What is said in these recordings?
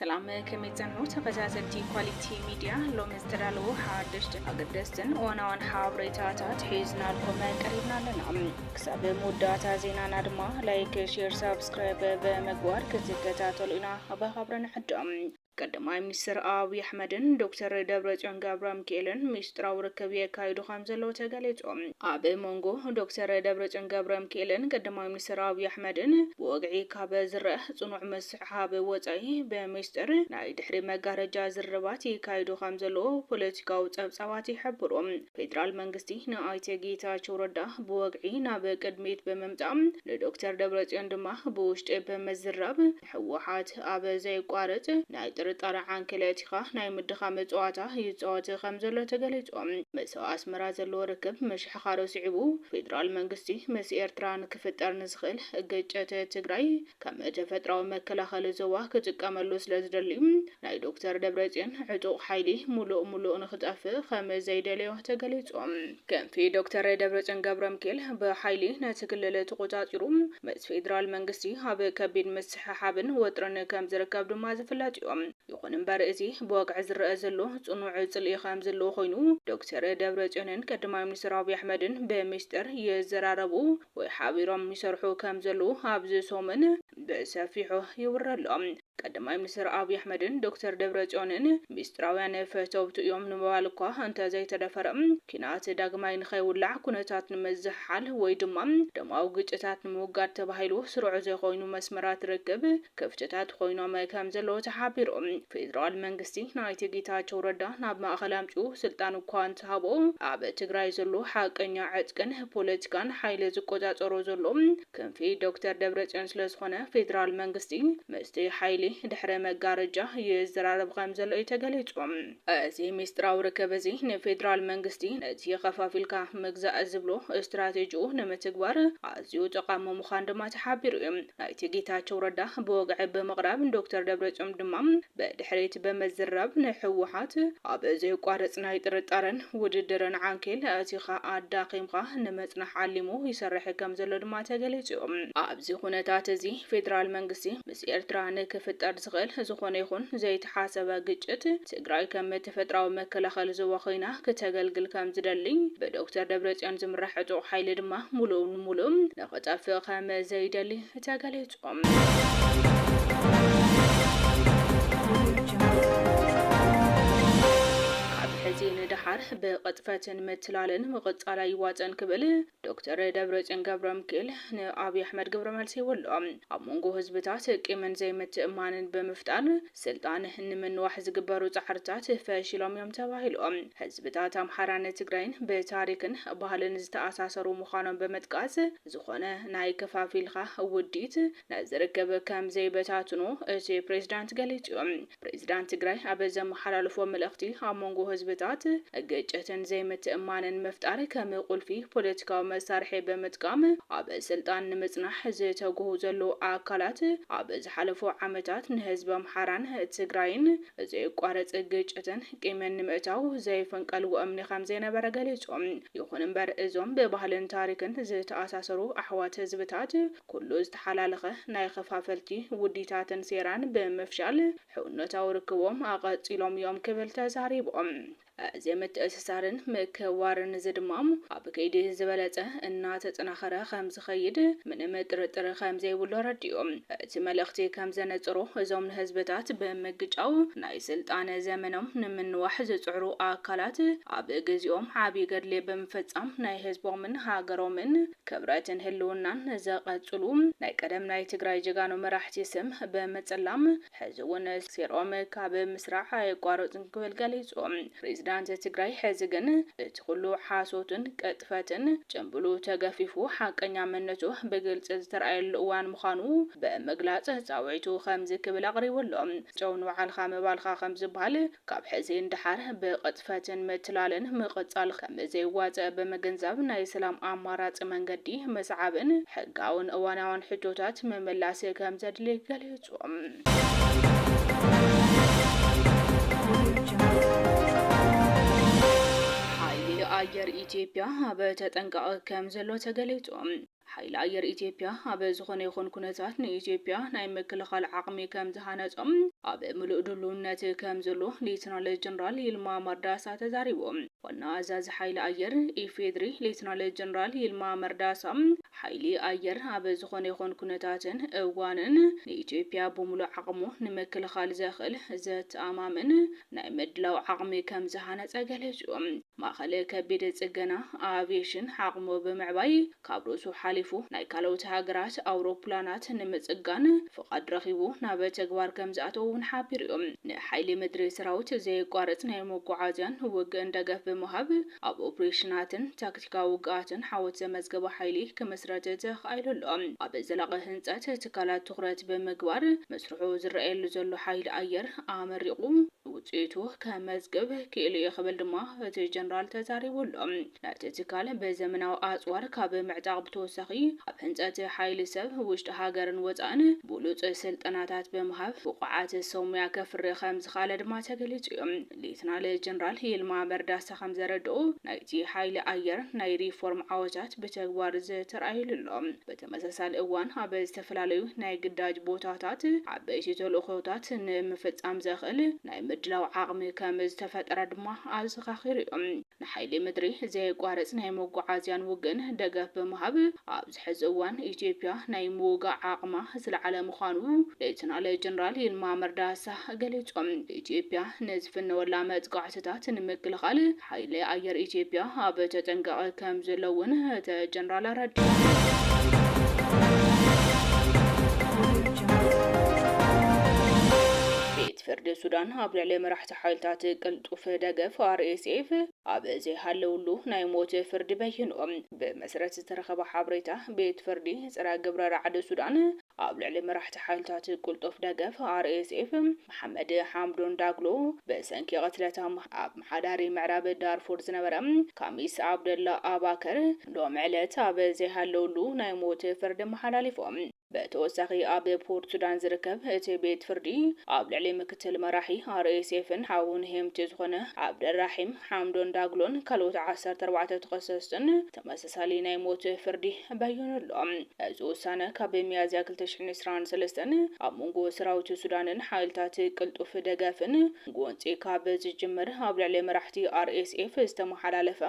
سلام كميتنو تفجازنتي كواليتي ميديا لو مستدالو حادشتن أقدستن وانوان حابريتاتات حيزنا لكم قريبنا لنا كساب موداتا زينا نادما لايك شير سابسكرايب بمقوار كزيكتاتو لنا خبرنا حدام قدماي منستر آبي أحمدن دكتور دبرتيون غابرام كيلن مستراو ركبيه كايدو خامزلو تغاليتو آبي مونغو دكتور دبرتيون غابرام كيلن قدماي منستر آبي أحمدن بوغعي كابا زره صنوع مسحاب وصاي بمستر ناي دحري مغارجا زرباتي كايدو خامزلو بوليتيكاو صبصبات يحبرو فيدرال منغستي نايتي ጌታቸው ረዳ بوغعي ناب قدميت بممطام لدكتور دبرتيون دما بوشت بمزرب حوحات آبا زي قارت ناي ጥርጣሬ አንከለቲኻ ናይ ምድኻ መጽዋታ ይጽዋት ከምዘሎ ተገሊጾም መስዋ አስመራ ዘሎ ርክብ መሽሓኻሮ ሲዕቡ ፌደራል መንግስቲ መስ ኤርትራን ክፍጠር ንዝኽእል ግጭት ትግራይ ከም ተፈጥራዊ መከላኸሊ ዞባ ክጥቀመሉ ስለዝደሊ ናይ ዶክተር ደብረጽዮን ዕጡቕ ሓይሊ ሙሉእ ንኽጠፍእ ከም ዘይደልዮ ተገሊጾም ከንፊ ዶክተር ደብረጽዮን ገብረሚካኤል በሓይሊ ነቲ ክልል ተቆጻጺሩ መስ ፌደራል መንግስቲ ኣብ ከቢድ መስሓሓብን ወጥረን ከም ዝርከብ ድማ ዝፍለጥ እዮም ይኹን እምበር እዚ በወግዕ ዝረአ ዘሎ ጽኑዕ ጽልኢ ከም ዘሎ ኮይኑ ዶክተር ደብረጽዮንን ቀዳማይ ሚኒስትር አብይ አሕመድን በሚስጥር የዘራረቡ ወይ ሓቢሮም ይሰርሑ ከም ዘሎ ኣብዚ ሰሙን በሰፊሑ ይወረሎም ቀዳማይ ሚኒስትር አብይ አሕመድን ዶክተር ደብረጽዮንን ሚስጥራውያን ፈተውት እዮም ንበባል እኳ እንተ ዘይተደፈረም ኪናት ዳግማይ ንኸይውላዕ ኩነታት ንመዝሓል ወይ ድማ ደማው ግጭታት ንምውጋድ ተባሂሉ ስሩዕ ዘይኮይኑ መስመራት ርክብ ክፍተታት ኮይኖም ከም ዘሎ ተሓቢሮም ፌደራል መንግስቲ ናይቲ ጌታቸው ረዳ ናብ ማእኸል አምጪኡ ስልጣን እኳ እንትሃቦ ኣብ ትግራይ ዘሎ ሓቀኛ ዕጥቅን ፖለቲካን ሓይሊ ዝቆጻጸሮ ዘሎ ክንፊ ዶክተር ደብረጽዮን ስለዝኾነ ፌደራል መንግስቲ መስቲ ሓይሊ ድሕረ መጋረጃ የዘራረብ ከም ዘሎ ተገሊጾም እዚ ሚስጥራዊ ርክብ እዚ ንፌደራል መንግስቲ ነቲ ከፋፊልካ ምግዛእ ዝብሎ ስትራቴጂኡ ንምትግባር ኣዝዩ ጠቃሚ ምዃኑ ድማ ተሓቢሩ እዩ ናይቲ ጌታቸው ረዳ ብወግዒ ብምቕራብ ዶክተር ደብረጽዮን ድማ በድሕሪት በመዝረብ ንሕወሓት ኣብ ዘይቋረጽ ናይ ጥርጣረን ውድድርን ዓንኬል ኣቲኻ ኣዳኺምካ ንመጽናሕ ዓሊሙ ይሰርሕ ከም ዘሎ ድማ ተገሊጹ ኣብዚ ኩነታት እዚ ፌደራል መንግስቲ ምስ ኤርትራ ንክፍጠር ዝኽእል ዝኾነ ይኹን ዘይተሓሰበ ግጭት ትግራይ ከም ተፈጥራዊ መከላኸሊ ዞባ ኮይና ከተገልግል ከም ዝደሊ በዶክተር ደብረጽዮን ዝምራሕ ዕጡቕ ሓይሊ ድማ ሙሉእ ንኽጠፍእ ከም ዘይደሊ ተገሊጾም ندحر بقطفتن متلالن مقطعلا يواطن كبل دكتور دبرتيون ገብረሚካኤል አብይ አሕመድ ገብረመልሲ ወሎ አሞንጎ ህዝብታት ቂምን ዘይምትእማንን በመፍጣን ስልጣን እንምንዋሕ ዝግበሩ ጻሕርታት ፈሽሎም እዮም ተባሂሎም ህዝብታት አምሓራን ትግራይን በታሪክን ባህልን ዝተኣሳሰሩ ምዃኖም በመጥቃስ ዝኾነ ናይ ከፋፊልኻ ውዲት nazርከበ ከም ዘይበታትኑ እቲ ፕሬዝዳንት ገሊጾም ፕሬዝዳንት ትግራይ ኣብ ዘመሓላልፎ መልእኽቲ አሞንጎ ህዝብታት ግጭትን ዘይምትእማንን መፍጣር ከም ቁልፊ ፖለቲካዊ መሳርሒ በመጥቃም ኣብ ስልጣን ንምጽናሕ ዝተጉሁ ዘሎ ኣካላት ኣብ ዝሓለፉ ዓመታት ንህዝብ አምሓራን ትግራይን ዘይቋረጽ ግጭትን ቂምን ንምእታው ዘይፈንቀልዎ እምኒ ከም ዘይነበረ ገሊጾም ይኹን እምበር እዞም ብባህልን ታሪክን ዝተኣሳሰሩ ኣሕዋት ህዝብታት ኩሉ ዝተሓላለኸ ናይ ከፋፈልቲ ውዲታትን ሴራን በመፍሻል ሕውነታዊ ርክቦም ኣቐፂሎም እዮም ክብል ተዛሪቦም ዘመተእሳሳርን መከዋርን ዝድማም ኣብ ከይዲ ዝበለጸ እናተጠናኸረ ከም ዝኸይድ ምንም ጥርጥር ከም ዘይብሉ ረዲኦም እቲ መልእኽቲ ከም ዘነጽሮ እዞም ህዝብታት በመግጫው ናይ ስልጣን ዘመኖም ንምንዋሕ ዝጽዕሩ ኣካላት ኣብ ግዜኦም ዓብይ ገድሊ በመፈጸም ናይ ህዝቦምን ሃገሮምን ክብረትን ህልውናን ዘቐጽሉ ናይ ቀደም ናይ ትግራይ ጅጋኑ መራሕቲ ስም በመጸላም ሕዝውን ሴሮም ካብ ምስራዕ ኣይቋረጽን ክብል ገሊጾም ፕሬዝዳንት ትግራይ ሕዝግን እቲ ኩሉ ሓሶትን ቅጥፈትን ጭምብሉ ተገፊፉ ሓቀኛ መንነቱ ብግልጽ ዝተረኣየሉ እዋን ምዃኑ በመግላጽ ጻውዒቱ ከም ዝክብል ኣቕሪቡሎም ጨውን ባዕልኻ ምባልኻ ከም ዝበሃል ካብ ሕዚ እንድሓር ብቅጥፈትን ምትላልን ምቕጻል ከም ዘይዋፅእ በመገንዘብ ናይ ሰላም ኣማራጺ መንገዲ መስዓብን ሕጋውን እዋናውን ሕቶታት መመላስ ከም ዘድሊ ገሊጾም አየር ኢትዮጵያ በተጠንቀቀ ከም ዘሎ ተገሊጾም ሓይሊ ኣየር ኢትዮጵያ ኣብ ዝኾነ ይኹን ኩነታት ንኢትዮጵያ ናይ ምክልኻል ዓቕሚ ከም ዝሃነጾም ኣብ ምሉእ ድልውነት ከም ዘሎ ሌተናል ጀነራል ይልማ መርዳሳ ተዛሪቦም። ዋና ኣዛዚ ሓይሊ ኣየር ኢፌድሪ ሌተናል ጀነራል ይልማ መርዳሳ ሓይሊ ኣየር ኣብ ዝኾነ ይኹን ኩነታትን እዋንን ንኢትዮጵያ ብምሉእ ዓቕሙ ንምክልኻል ዘኽእል ዘተኣማምን ናይ ምድላው ዓቕሚ ከም ዝሃነጸ ገሊጾም። ማእኸል ከቢድ ጽገና ኣቪዬሽን ዓቕሙ ብምዕባይ ካብ ርእሱ ሓሊፉ ናይ ካልኦት ሃገራት ኣውሮፕላናት ንምጽጋን ፍቓድ ረኺቡ ናብ ተግባር ከም ዝኣተው እውን ሓቢሩ እዮም። ንሓይሊ ምድሪ ሰራዊት ዘይቋርጽ ናይ መጓዓዝያን ውግእን ደገፍ ብምሃብ ኣብ ኦፕሬሽናትን ታክቲካዊ ውግኣትን ሓወት ዘመዝገበ ሓይሊ ክመስረት ተኻኢሉሎ ኣብ ዘላቒ ህንጸት ትካላት ትኹረት ብምግባር መስርሑ ዝረኣየሉ ዘሎ ሓይሊ ኣየር ኣመሪቑ ውጽኢቱ ከመዝግብ ክኢሉ እዩ ክብል ድማ እቲ ጀነራል ተዛሪቡሎ። ናይቲ ትካል ብዘመናዊ ኣጽዋር ካብ ምዕጣቕ ብተወሳኺ ኣብ ህንጸት ሓይሊ ሰብ ውሽጢ ሃገርን ወጻእን ብሉጽ ስልጠናታት ብምሃብ ብቑዓት ሰሙያ ከፍሪ ከም ዝኻለ ድማ ተገሊጹ እዮም። ሌተናል ጀነራል ይልማ መርዳሳ ከም ዘረድኡ ናይቲ ሓይሊ ኣየር ናይ ሪፎርም ዓወታት ብተግባር ዝተረኣየሉሎ በተመሳሳሊ እዋን ኣብ ዝተፈላለዩ ናይ ግዳጅ ቦታታት ዓበይቲ ተልእኾታት ንምፍጻም ዘኽእል ናይ ምድላው ዓቕሚ ከም ዝተፈጠረ ድማ ኣዘኻኺሩ እዮም። ንሓይሊ ምድሪ ዘይቋርጽ ናይ መጓዓዝያን ውግእን ደገፍ ብምሃብ ኣብዚ ሕዚ እዋን ኢትዮጵያ ናይ ምውጋዕ ዓቕማ ዝለዓለ ምዃኑ ሌተናል ጀነራል ይልማ መርዳሳ ገሊጾም። ኢትዮጵያ ንዝፍነወላ መጥቃዕትታት ንምክልኻል ሓይሊ ኣየር ኢትዮጵያ ኣብ ተጠንቀቐ ከም ዘሎ እውን እቲ ጀነራል ኣረዲኦም። ፍርዲ ሱዳን ኣብ ልዕሊ መራሕቲ ሓይልታት ቅልጡፍ ደገፍ RSF ኣብ ዘይሃለውሉ ናይ ሞት ፍርዲ በይኖም። ብመሰረት ዝተረኸበ ሓበሬታ ቤት ፍርዲ ፀረ ግብረ ራዕዲ ሱዳን ኣብ ልዕሊ መራሕቲ ሓይልታት ቅልጡፍ ደገፍ RSF መሐመድ ሓምዶን ዳግሎ ብሰንኪ ቅትለት ኣብ መሓዳሪ ምዕራብ ዳርፉር ዝነበረ ካሚስ ዓብደላ ኣባከር ሎሚ ዕለት ኣብ ዘይሃለውሉ ናይ ሞት ፍርዲ መሓላሊፎም። በተወሳኺ ኣብ ፖርት ሱዳን ዝርከብ እቲ ቤት ፍርዲ ኣብ ልዕሊ ምክትል መራሒ RSFን ሓውን ሄምቲ ዝኾነ ዓብደራሒም ሓምዶን ዳግሎን ካልኦት 14 ተኸሰስትን ተመሳሳሊ ናይ ሞት ፍርዲ በይኑሎም። እዚ ውሳነ ካብ ሚያዝያ 2023 ኣብ መንጎ ሰራዊት ሱዳንን ሓይልታት ቅልጡፍ ደገፍን ጎንፂ ካብ ዝጅምር ኣብ ልዕሊ መራሕቲ RSF ዝተመሓላለፈ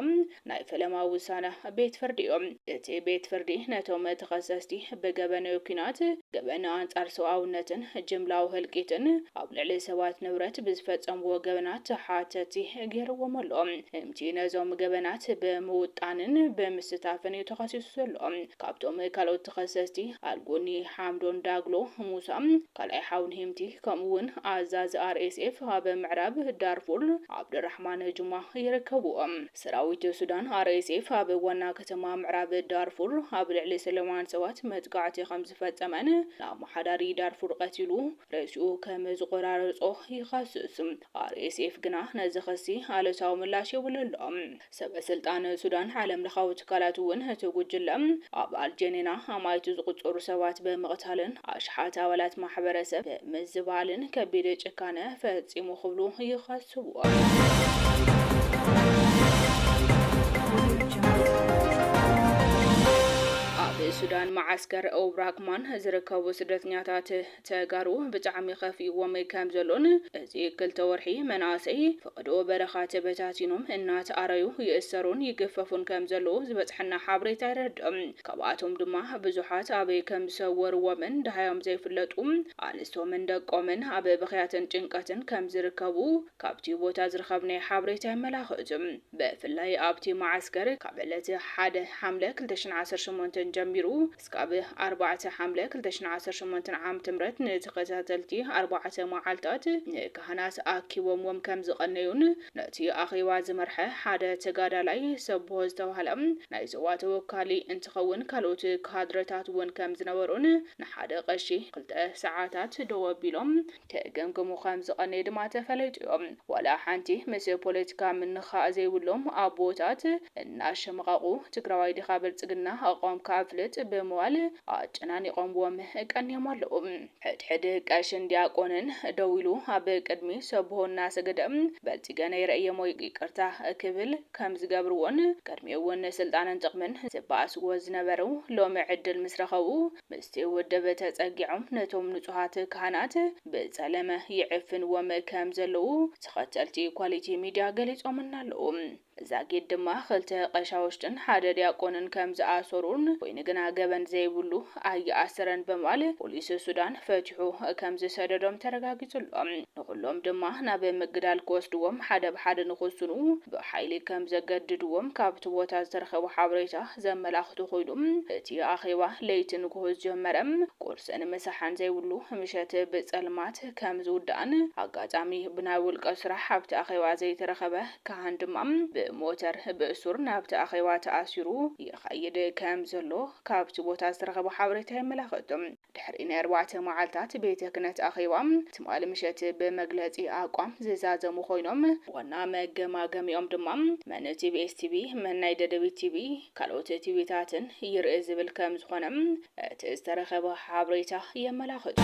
ናይ ፈለማ ውሳነ ቤት ፍርዲ እዮም። እቲ ቤት ፍርዲ ነቶም ተኸሰስቲ ብገበነ ኩናት ገበነ ኣንጻር ሰብኣውነትን ጅምላዊ ህልቂትን ኣብ ልዕሊ ሰባት ንብረት ብዝፈጸምዎ ገበናት ሓተቲ ገይርዎም ኣሎ። እምቲ ነዞም ገበናት ብምውጣንን ብምስታፍን ተኸሲሱ ዘሎ። ካብቶም ካልኦት ተኸሰስቲ ኣልጎኒ ሓምዶን ዳግሎ ሙሳ ካልኣይ ሓውን ሄምቲ ከምኡውን ኣዛዚ RSF ኣብ ምዕራብ ዳርፉር ዓብድራሕማን ጁማ ይርከብዎም። ሰራዊት ሱዳን RSF ኣብ ዋና ከተማ ምዕራብ ዳርፉር ኣብ ልዕሊ ሰለማን ሰባት መጥቃዕቲ ከም ዝፈጸመን ናብ መሓዳሪ ዳርፉር ቀቲሉ ርእሲኡ ከም ዝቆራረጾ ይኸስስ። RSF ግና ነዚ ኸሲ ኣለታዊ ምላሽ የብለሎም። ሰበስልጣን ሱዳን ዓለም ለኻዊ ትካላት እውን እቲ ጉጅለ ኣብ ኣልጀኔና ኣማይቱ ዝቁፀሩ ሰባት ብምቕታልን ኣሽሓት ኣባላት ማሕበረሰብ ምዝባልን ከቢድ ጭካነ ፈጺሙ ክብሉ ይኸስብዎም። ሱዳን ማዓስከር ኦብራክማን ዝርከቡ ስደተኛታት ተጋሩ ብጣዕሚ ከፊዎም ከም ዘሎን እዚ 2 ወርሒ መናእሰይ ፍቅዶ በረኻ ተበታቲኖም እናተኣረዩ ይእሰሩን ይገፈፉን ከም ዘለው ዝበፅሐና ሓበሬታ ይረድኦም። ካብኣቶም ድማ ብዙሓት ኣበይ ከም ዝሰወርዎምን ድሃዮም ዘይፍለጡ ኣንስቶምን ደቆምን ኣብ ብኽያትን ጭንቀትን ከም ዝርከቡ ካብቲ ቦታ ዝረኸብናይ ሓበሬታ የመላኽት። ብፍላይ ኣብቲ ማዓስከር ካብ ዕለት 1 ሓምለ 2018 ጀሚሩ እስካብ 4 ሓምለ 2018 ዓም ትምረት ንተኸታተልቲ 4 መዓልታት ካህናት ኣኪቦምዎም ከም ዝቐነዩን ነቲ ኣኺባ ዝመርሐ ሓደ ተጋዳላይ ሰብሖ ዝተባህለ ናይ ዞባ ተወካሊ እንትኸውን ካልኦት ካድረታት እውን ከም ዝነበሩን ንሓደ ቀሺ 2 ሰዓታት ደው ኣቢሎም ከገምግሙ ከም ዝቐነዩ ድማ ተፈለጡ እዮም። ዋላ ሓንቲ ምስ ፖለቲካ ምንኻእ ዘይብሎም ኣቦታት እናሸመቓቑ ትግራዋይ ዲኻ ብልጽግና ኣቋም ካፍልጥ ዝገልጽ በመዋል አጨናኒቆምዎም ቀንየማለኦም ሕድሕድ ቀሽን ዲያቆንን ደዊሉ ኣብ ቅድሚ ሰብሆና ሰገደም በልጽገነ ይረእየሞ ይቅርታ ክብል ከም ዝገብርዎን ቅድሚውን ስልጣንን ጥቅምን ዝባስዎ ዝነበሩ ሎሚ ዕድል ምስረኸቡ ምስቲ ወደበ ተጸጊዖም ነቶም ንጹሃት ካህናት ብጸለመ ይዕፍንዎም ከም ዘለዉ ተኸተልቲ ኳሊቲ ሚድያ ገሊጾምና ኣለዉ ዛጌድ ድማ ክልተ ቀሻውሽትን ሓደ ዲያቆንን ከም ዝኣሰሩን ወይን ግና ገበን ዘይብሉ ኣየኣሰረን በማል ፖሊስ ሱዳን ፈቲሑ ከም ዝሰደዶም ተረጋጊጹሎም ንኩሎም ድማ ናብ ምግዳል ክወስድዎም ሓደ ብሓደ ንኽስኑ ብሓይሊ ከም ዘገድድዎም ካብቲ ቦታ ዝተረኸቡ ሓበሬታ ዘመላኽቱ ኮይኖም እቲ ኣኼባ ለይትን ክህዝ ጀመረም ቁርስን ምሳሓን ዘይብሉ ምሸት ብጸልማት ከም ዝውዳእን ኣጋጣሚ ብናይ ውልቀ ስራሕ ኣብቲ ኣኼባ ዘይተረኸበ ካህን ድማ ሞተር ብእሱር ናብቲ ኣኼባ ተኣሲሩ ይኸይድ ከም ዘሎ ካብቲ ቦታ ዝተረኸቡ ሓበሬታ የመላኽቶም ድሕሪ 4 መዓልታት ቤተ ክህነት ኣኼባ ትማል ምሸት ብመግለጺ ኣቋም ዝዛዘሙ ኮይኖም ዋና መገማገሚኦም ድማ መን ቲቢኤስ ቲቪ መን ናይ ደደቢት ቲቪ ካልኦት ቲቪታትን ይርኢ ዝብል ከም ዝኾነም እቲ ዝተረኸበ ሓበሬታ የመላኽቱ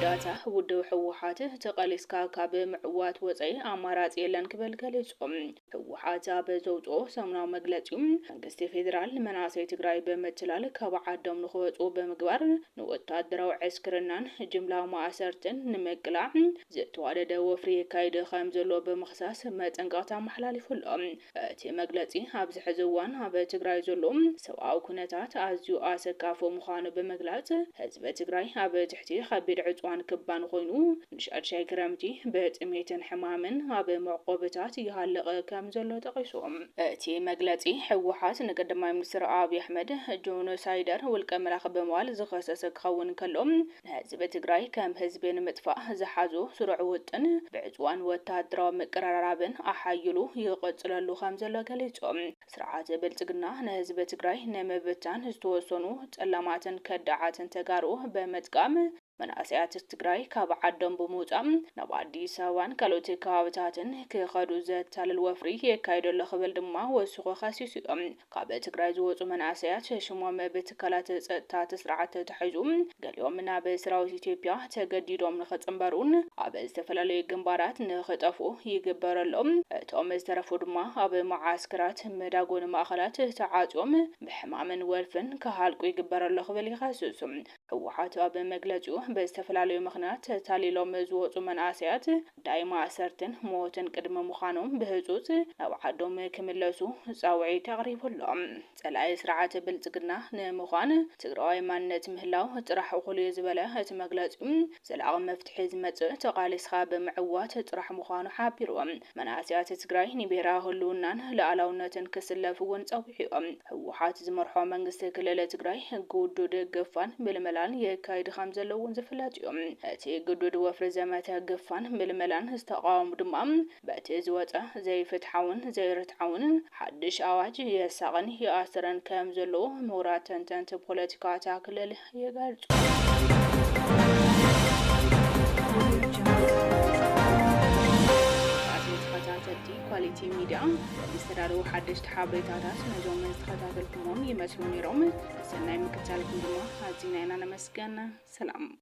ዳታ ውድብ ሕወሓት ተቃሊስካ ካብ ምዕዋት ወጻኢ ኣማራጺ የለን ክብል ገሊጾም ሕወሓት በዘውጾ ሰሙናዊ መግለጺ መንግስቲ ፌደራል መናእሰይ ትግራይ በመትላል ካብ ዓዶም ንኽወጹ በምግባር ንወታደራዊ ዕስክርናን ጅምላ ማእሰርትን ንምቅላዕ ዝተዋደደ ወፍሪ የካይድ ከም ዘሎ ብምኽሳስ መጠንቀቕታ መሓላሊፉሎም እቲ መግለጺ ኣብዚ ሕዚ እዋን ኣብ ትግራይ ዘሎ ሰብኣዊ ኩነታት ኣዝዩ ኣሰካፎ ምዃኑ ብምግላጽ ህዝቢ ትግራይ ኣብ ትሕቲ ከቢድ ዕፅዋን ክባን ኮይኑ ንሻድሻይ ክረምቲ በጥሜትን ሕማምን ኣብ መዕቆብታት ይሃለቐ ከም ዘሎ ጠቂሶም እቲ መግለጺ ሕወሓት ንቀዳማይ ሚኒስትር ኣብይ ኣሕመድ ጆኖሳይደር ውልቀ መላኽ በመዋል ዝኸሰሰ ክኸውን ከሎም ንህዝቢ ትግራይ ከም ህዝቢ ንምጥፋእ ዝሓዙ ስሩዕ ውጥን ብዕፅዋን ወታደራዊ ምቅርራብን ኣሓይሉ ይቕጽለሉ ከም ዘሎ ገሊጾም ስርዓት ብልጽግና ንህዝቢ ትግራይ ንምብታን ዝተወሰኑ ጸላማትን ከዳዓትን ተጋሩ በመጥቃም መናእሰያት ትግራይ ካብ ዓዶም ብምውጻእ ናብ ኣዲስ ኣበባን ካልኦት ከባቢታትን ክኸዱ ዘታልል ወፍሪ የካይደሎ ክብል ድማ ወሲኹ ከሲሱ እዮም ካብ ትግራይ ዝወጹ መናእሰያት ሽሞም ብትካላት ጸጥታ ስርዓት ተታሒዙ ገሊኦም ናብ ሰራዊት ኢትዮጵያ ተገዲዶም ንኽጽምበሩን ኣብ ዝተፈላለዩ ግንባራት ንኽጠፉ ይግበረሎም እቶም ዝተረፉ ድማ ኣብ መዓስከራት መዳጎን ማእኸላት ተዓጽዮም ብሕማምን ወልፍን ክሃልቁ ይግበረሎ ክብል ይኸስሱ ሕወሓት ኣብ መግለጺኡ በዝተፈላለዩ ምኽንያት ታሊሎም ዝወጹ መናእሰያት ዳይማ ሰርትን ሞትን ቅድመ ምዃኖም ብህጹጽ ናብ ዓዶም ክምለሱ ጻውዒት ኣቕሪቡሎም ጸላኢ ስርዓት ብልጽግና ንምዃን ትግራዋይ ማንነት ምህላው ጥራሕ እኹል ዝበለ እቲ መግለጺ ዘላቒ መፍትሒ ዝመጽእ ተቓሊስካ ብምዕዋት ጥራሕ ምዃኑ ሓቢሮም መናእሰያት ትግራይ ንብሔራዊ ህልውናን ሉዓላውነትን ክስለፉ እውን ጸዊዖም ሕወሓት ዝመርሖ መንግስቲ ክልል ትግራይ ጉዱድ ገፋን ምልመላን የካይድ ከም ዘለዎ ዝፍለጥ እዮም እቲ ጉዱድ ወፍሪ ዘመተ ገፋን ምልመላን ዝተቃወሙ ድማ በቲ ዝወፀ ዘይፍትሓውን ዘይርትዓውን ሓድሽ ኣዋጅ የሳቕን ይኣስረን ከም ዘለዎ ምሁራት ተንተንቲ ፖለቲካ ክልል ይገልጹ ኳሊቲ ሚዲያ ምስተዳለው ሓድሽቲ ሓበሬታታት ነዞም ዝተኸታተልኩሞም ይመስሉ ነይሮም ሰናይ ምክትታልኩም ድማ ኣዝና ኢና ነመስገን ሰላም